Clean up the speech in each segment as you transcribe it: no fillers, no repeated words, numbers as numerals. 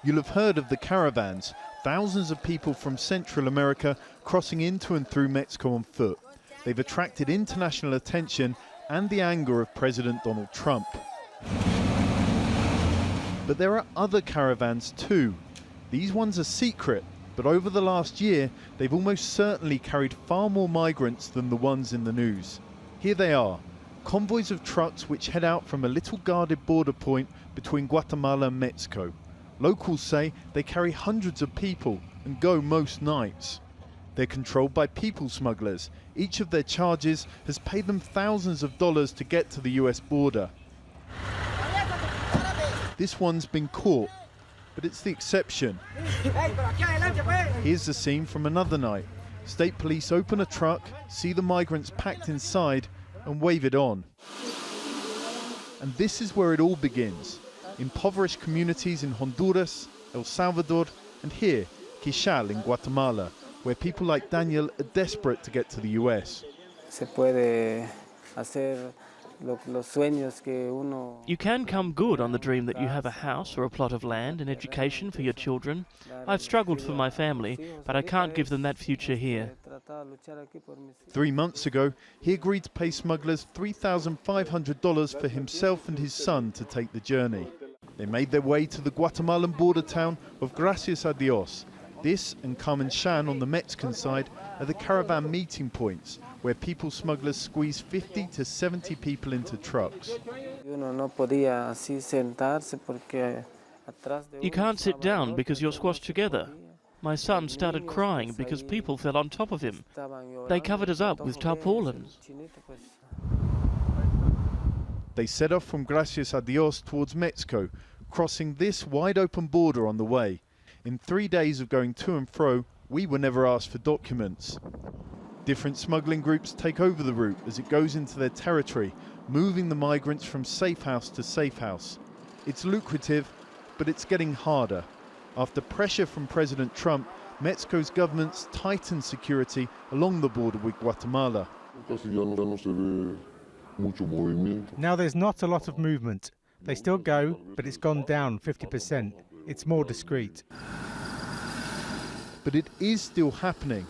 You'll have heard of the caravans, thousands of people from Central America crossing into and through Mexico on foot. They've attracted international attention and the anger of President Donald Trump. But there are other caravans too. These ones are secret, but over the last year, they've almost certainly carried far more migrants than the ones in the news. Here they are, convoys of trucks which head out from a little guarded border point between Guatemala and Mexico. Locals say they carry hundreds of people and go most nights. They're controlled by people smugglers. Each of their charges has paid them thousands of dollars to get to the US border. This one's been caught, but it's the exception. Here's the scene from another night. State police open a truck, see the migrants packed inside, and wave it on. And this is where it all begins. Impoverished communities in Honduras, El Salvador, and here, Quixal in Guatemala, where people like Daniel are desperate to get to the US. You can come good on the dream that you have a house or a plot of land and education for your children. I've struggled for my family, but I can't give them that future here. 3 months ago, he agreed to pay smugglers $3,500 for himself and his son to take the journey. They made their way to the Guatemalan border town of Gracias, Dios. This and Carmen on the Mexican side are the caravan meeting points, where people smugglers squeeze 50 to 70 people into trucks. You can't sit down because you're squashed together. My son started crying because people fell on top of him. They covered us up with tarpaulins. They set off from Gracias a Dios towards Mexico, crossing this wide-open border on the way. In 3 days of going to and fro, we were never asked for documents. Different smuggling groups take over the route as it goes into their territory, moving the migrants from safe house to safe house. It's lucrative, but it's getting harder. After pressure from President Trump, Mexico's government's tightened security along the border with Guatemala. Now there's not a lot of movement. They still go, but it's gone down 50%. It's more discreet. But it is still happening.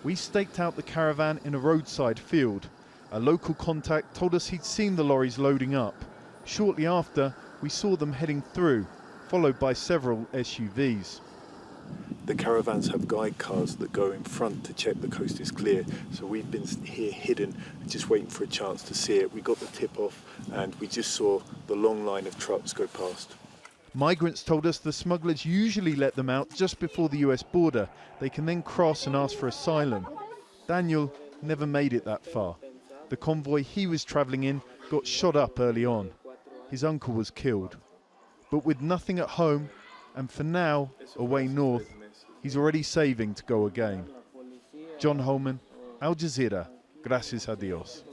We staked out the caravan in a roadside field. A local contact told us he'd seen the lorries loading up. Shortly after, we saw them heading through, followed by several SUVs. The caravans have guide cars that go in front to check the coast is clear. So we've been here hidden, just waiting for a chance to see it. We got the tip off and we just saw the long line of trucks go past. Migrants told us the smugglers usually let them out just before the US border. They can then cross and ask for asylum. Daniel never made it that far. The convoy he was travelling in got shot up early on. His uncle was killed. But with nothing at home, and for now, away north, he's already saving to go again. John Holman, Al Jazeera, Gracias a Dios.